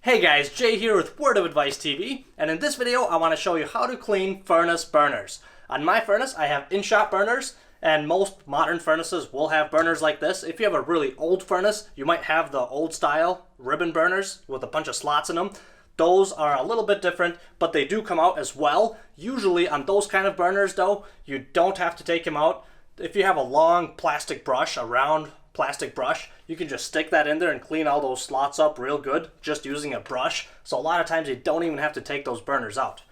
Hey guys, Jay here with Word of Advice TV, and in this video I want to show you how to clean furnace burners. On my furnace I have in-shop burners, and most modern furnaces will have burners like this. If you have a really old furnace, you might have the old style ribbon burners with a bunch of slots in them. Those are a little bit different, but they do come out as well. Usually on those kind of burners though, you don't have to take them out. If you have a long plastic brush, a round plastic brush, you can just stick that in there and clean all those slots up real good just using a brush. So a lot of times you don't even have to take those burners out.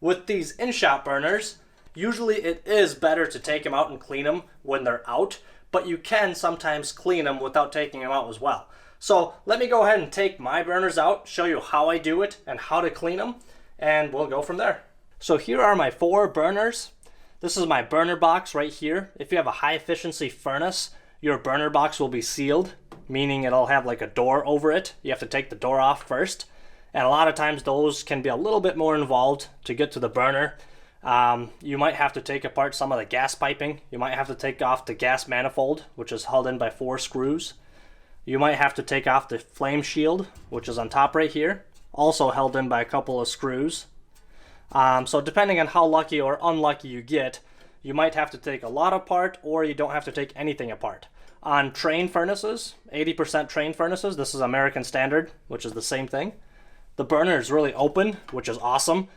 With these in-shop burners, usually it is better to take them out and clean them when they're out, but you can sometimes clean them without taking them out as well. So let me go ahead and take my burners out, show you how I do it and how to clean them, and we'll go from there. So here are my 4 burners. This is my burner box right here. If you have a high efficiency furnace, your burner box will be sealed, meaning it'll have like a door over it. You have to take the door off first. And a lot of times those can be a little bit more involved to get to the burner. You might have to take apart some of the gas piping. You might have to take off the gas manifold, which is held in by 4 screws. You might have to take off the flame shield, which is on top right here, also held in by a couple of screws. So depending on how lucky or unlucky you get, you might have to take a lot apart, or you don't have to take anything apart. On train furnaces, 80% train furnaces, this is American standard, which is the same thing. The burner is really open, which is awesome.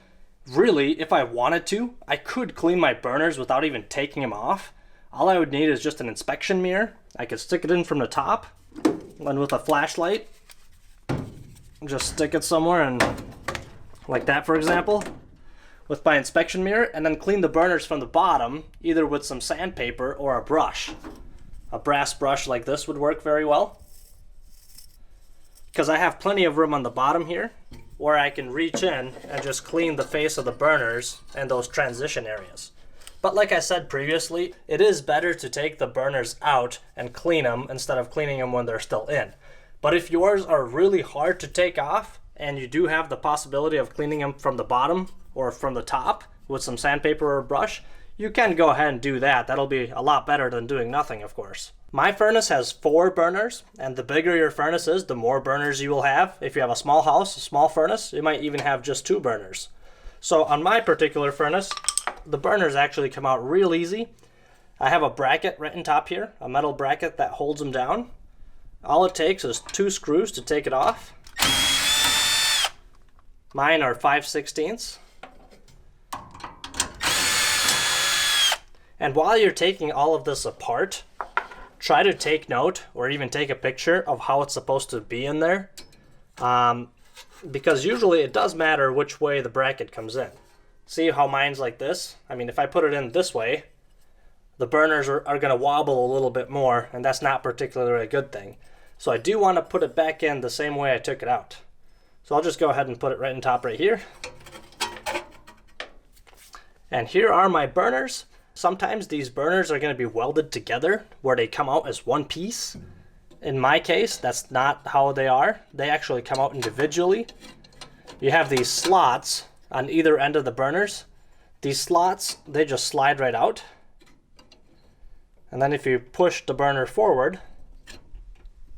Really, if I wanted to, I could clean my burners without even taking them off. All I would need is just an inspection mirror. I could stick it in from the top, and with a flashlight, just stick it somewhere, and like that, for example, with my inspection mirror, and then clean the burners from the bottom, either with some sandpaper or a brush. A brass brush like this would work very well, because I have plenty of room on the bottom here where I can reach in and just clean the face of the burners and those transition areas. But like I said previously, it is better to take the burners out and clean them instead of cleaning them when they're still in. But if yours are really hard to take off and you do have the possibility of cleaning them from the bottom or from the top with some sandpaper or brush, you can go ahead and do that. That'll be a lot better than doing nothing, of course. My furnace has 4 burners, and the bigger your furnace is, the more burners you will have. If you have a small house, a small furnace, you might even have just 2 burners. So on my particular furnace, the burners actually come out real easy. I have a bracket right on top here, a metal bracket that holds them down. All it takes is 2 screws to take it off. Mine are 5/16. And while you're taking all of this apart, try to take note or even take a picture of how it's supposed to be in there. Because usually it does matter which way the bracket comes in. See how mine's like this? I mean, if I put it in this way, the burners are going to wobble a little bit more, and that's not particularly a good thing. So I do want to put it back in the same way I took it out. So I'll just go ahead and put it right on top right here. And here are my burners. Sometimes these burners are going to be welded together where they come out as one piece. In my case, that's not how they are. They actually come out individually. You have these slots on either end of the burners. These slots, they just slide right out. And then if you push the burner forward,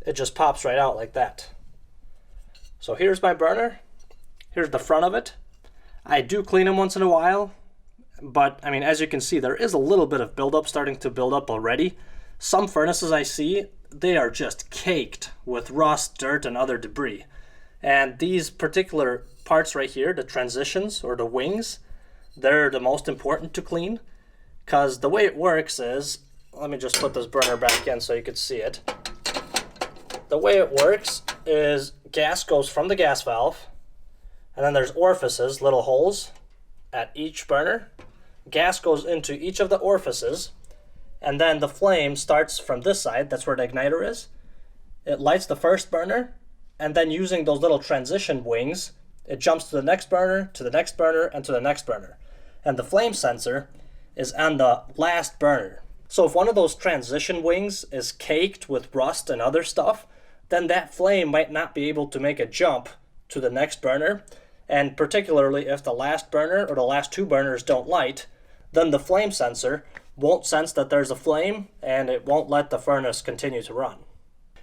it just pops right out like that. So here's my burner. Here's the front of it. I do clean them once in a while. But, I mean, as you can see, there is a little bit of buildup starting to build up already. Some furnaces I see, they are just caked with rust, dirt, and other debris. And these particular parts right here, the transitions or the wings, they're the most important to clean. Because the way it works is, let me just put this burner back in so you can see it. The way it works is gas goes from the gas valve, and then there's orifices, little holes, at each burner. Gas goes into each of the orifices, and then the flame starts from this side. That's where the igniter is. It lights the first burner, and then using those little transition wings, it jumps to the next burner, to the next burner, and to the next burner. And the flame sensor is on the last burner. So if one of those transition wings is caked with rust and other stuff, then that flame might not be able to make a jump to the next burner. And particularly if the last burner or the last 2 burners don't light, then the flame sensor won't sense that there's a flame, and it won't let the furnace continue to run.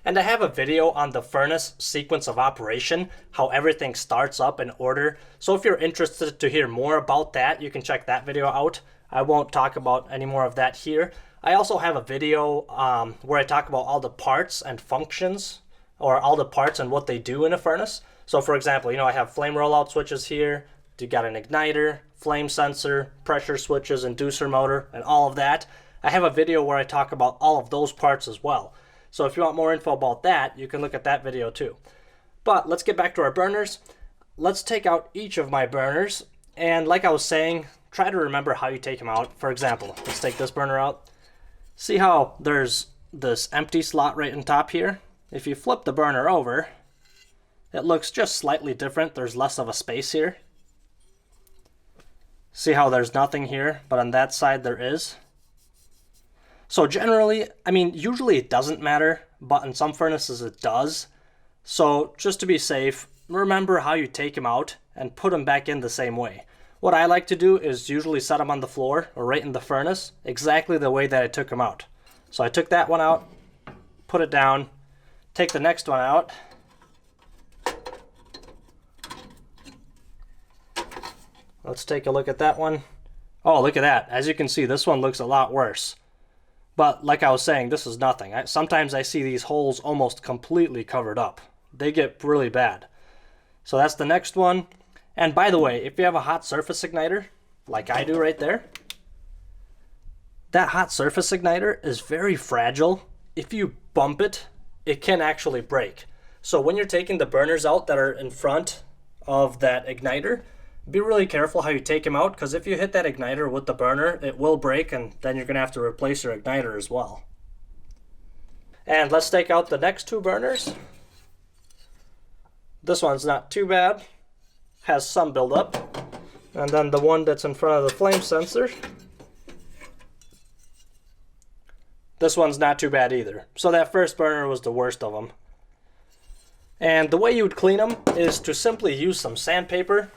And I have a video on the furnace sequence of operation, how everything starts up in order. So if you're interested to hear more about that, you can check that video out. I won't talk about any more of that here. I also have a video where I talk about all the parts and functions, or all the parts and what they do in a furnace. So for example, I have flame rollout switches here. You got an igniter, flame sensor, pressure switches, inducer motor, and all of that. I have a video where I talk about all of those parts as well. So if you want more info about that, you can look at that video too. But let's get back to our burners. Let's take out each of my burners. And like I was saying, try to remember how you take them out. For example, let's take this burner out. See how there's this empty slot right on top here? If you flip the burner over, it looks just slightly different. There's less of a space here. See how there's nothing here, but on that side there is. So generally, usually it doesn't matter, but in some furnaces it does. So just to be safe, remember how you take them out and put them back in the same way. What I like to do is usually set them on the floor or right in the furnace, exactly the way that I took them out. So I took that one out, put it down, take the next one out. Let's take a look at that one. Oh, look at that. As you can see, this one looks a lot worse. But like I was saying, this is nothing. Sometimes I see these holes almost completely covered up. They get really bad. So that's the next one. And by the way, if you have a hot surface igniter, like I do right there, that hot surface igniter is very fragile. If you bump it, it can actually break. So when you're taking the burners out that are in front of that igniter, be really careful how you take them out, because if you hit that igniter with the burner, it will break, and then you're going to have to replace your igniter as well. And let's take out the next two burners. This one's not too bad, has some buildup. And then the one that's in front of the flame sensor, this one's not too bad either. So that first burner was the worst of them. And the way you would clean them is to simply use some sandpaper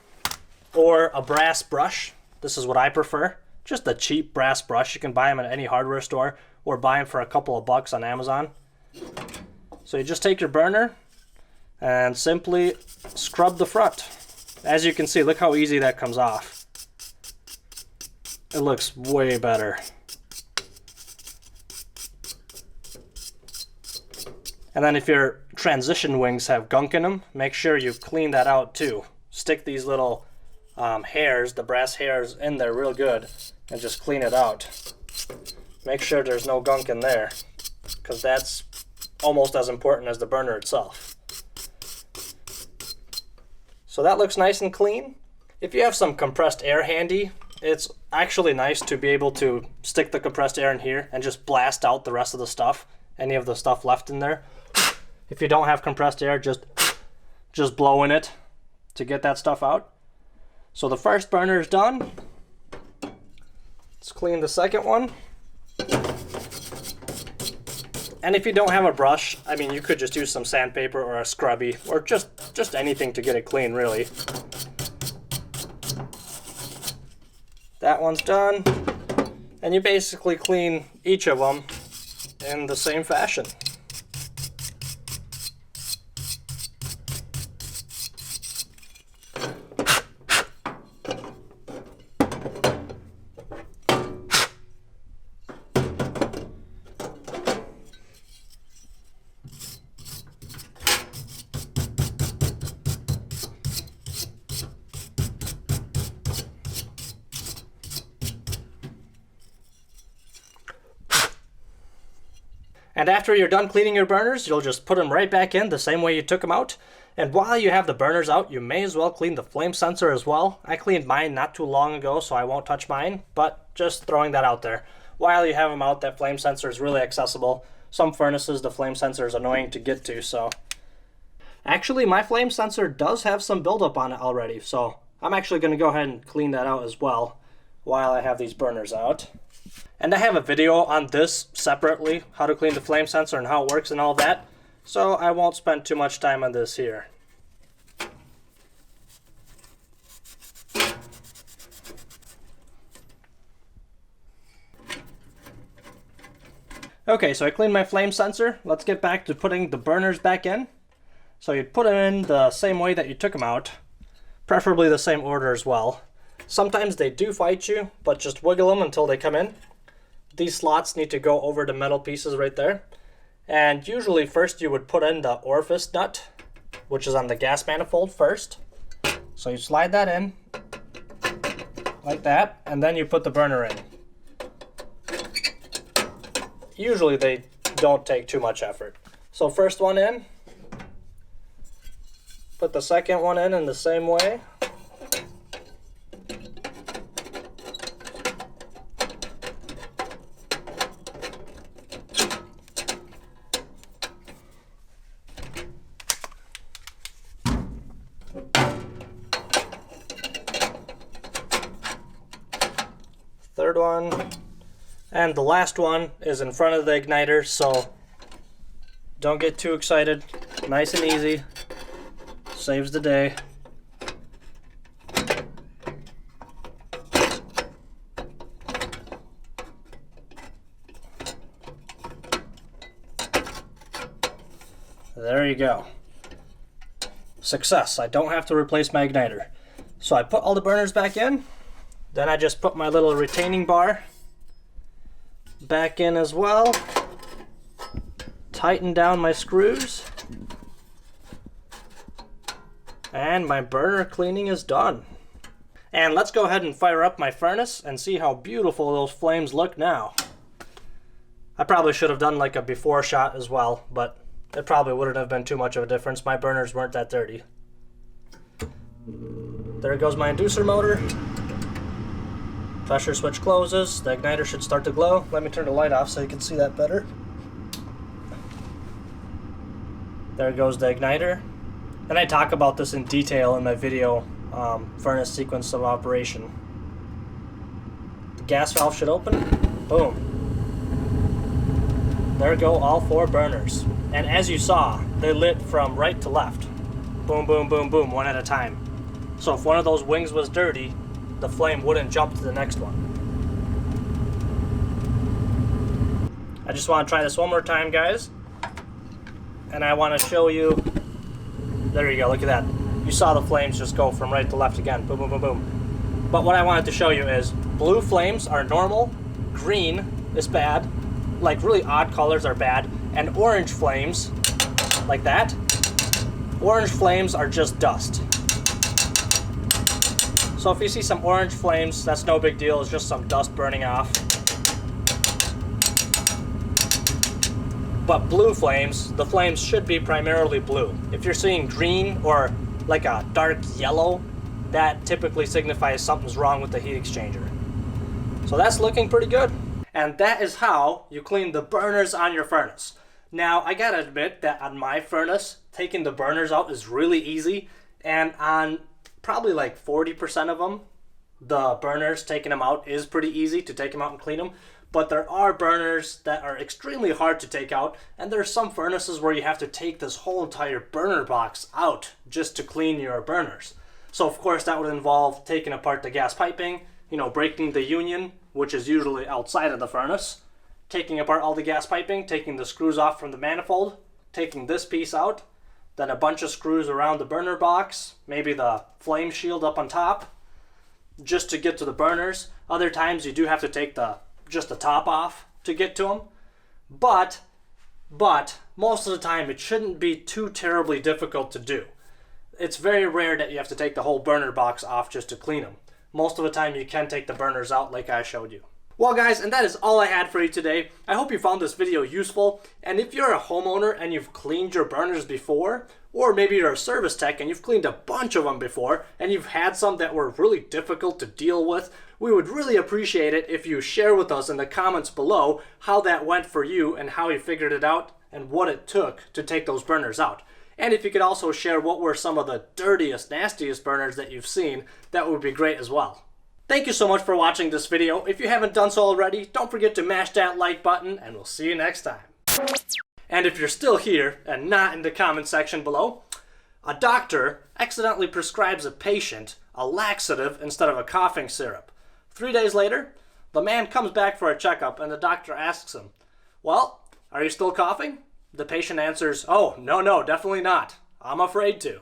or a brass brush. This is what I prefer. Just a cheap brass brush. You can buy them at any hardware store or buy them for a couple of bucks on Amazon. So you just take your burner and simply scrub the front. As you can see, look how easy that comes off. It looks way better. And then if your transition wings have gunk in them, make sure you clean that out too. Stick these little hairs, the brass hairs, in there real good and just clean it out. Make sure there's no gunk in there, because that's almost as important as the burner itself. So that looks nice and clean. If you have some compressed air handy, it's actually nice to be able to stick the compressed air in here and just blast out the rest of the stuff, any of the stuff left in there. If you don't have compressed air, just blow in it to get that stuff out. So the first burner is done. Let's clean the second one. And if you don't have a brush, you could just use some sandpaper or a scrubby, or just anything to get it clean, really. That one's done. And you basically clean each of them in the same fashion. And after you're done cleaning your burners, you'll just put them right back in the same way you took them out. And while you have the burners out, you may as well clean the flame sensor as well. I cleaned mine not too long ago, so I won't touch mine, but just throwing that out there. While you have them out, that flame sensor is really accessible. Some furnaces, the flame sensor is annoying to get to, so. Actually, my flame sensor does have some buildup on it already, so I'm actually going to go ahead and clean that out as well while I have these burners out. And I have a video on this separately, how to clean the flame sensor and how it works and all that, so I won't spend too much time on this here. Okay, so I cleaned my flame sensor. Let's get back to putting the burners back in. So you'd put them in the same way that you took them out, preferably the same order as well. Sometimes they do fight you, but just wiggle them until they come in. These slots need to go over the metal pieces right there. And usually first you would put in the orifice nut, which is on the gas manifold first. So you slide that in, like that, and then you put the burner in. Usually they don't take too much effort. So first one in, put the second one in the same way. Third one. And the last one is in front of the igniter, so don't get too excited. Nice and easy. Saves the day. There you go. Success. I don't have to replace my igniter. So I put all the burners back in. Then I just put my little retaining bar back in as well. Tighten down my screws. And my burner cleaning is done. And let's go ahead and fire up my furnace and see how beautiful those flames look now. I probably should have done like a before shot as well, but it probably wouldn't have been too much of a difference. My burners weren't that dirty. There goes my inducer motor. Pressure switch closes. The igniter should start to glow. Let me turn the light off so you can see that better. There goes the igniter. And I talk about this in detail in my video, furnace sequence of operation. The gas valve should open. Boom. There go all 4 burners. And as you saw, they lit from right to left. Boom, boom, boom, boom, one at a time. So if one of those wings was dirty, the flame wouldn't jump to the next one. I just want to try this one more time, guys. And I want to show you. There you go, look at that. You saw the flames just go from right to left again. Boom, boom, boom, boom. But what I wanted to show you is blue flames are normal, green is bad, like really odd colors are bad, and orange flames, like that, orange flames are just dust. So if you see some orange flames, that's no big deal, it's just some dust burning off. But blue flames, the flames should be primarily blue. If you're seeing green or like a dark yellow, that typically signifies something's wrong with the heat exchanger. So that's looking pretty good. And that is how you clean the burners on your furnace. Now, I gotta admit that on my furnace, taking the burners out is really easy, and on probably like 40% of them, the burners, taking them out is pretty easy to take them out and clean them. But there are burners that are extremely hard to take out, and there are some furnaces where you have to take this whole entire burner box out just to clean your burners. So of course that would involve taking apart the gas piping, breaking the union, which is usually outside of the furnace, taking apart all the gas piping, taking the screws off from the manifold, taking this piece out, then a bunch of screws around the burner box, maybe the flame shield up on top, just to get to the burners. Other times you do have to take just the top off to get to them. But most of the time it shouldn't be too terribly difficult to do. It's very rare that you have to take the whole burner box off just to clean them. Most of the time you can take the burners out like I showed you. Well guys, and that is all I had for you today. I hope you found this video useful, and if you're a homeowner and you've cleaned your burners before, or maybe you're a service tech and you've cleaned a bunch of them before, and you've had some that were really difficult to deal with, we would really appreciate it if you share with us in the comments below how that went for you and how you figured it out and what it took to take those burners out. And if you could also share what were some of the dirtiest, nastiest burners that you've seen, that would be great as well. Thank you so much for watching this video. If you haven't done so already, don't forget to mash that like button, and we'll see you next time. And if you're still here and not in the comment section below, a doctor accidentally prescribes a patient a laxative instead of a coughing syrup. 3 days later, the man comes back for a checkup and the doctor asks him, "Well, Are you still coughing? The patient answers, oh, no, definitely not. I'm afraid to.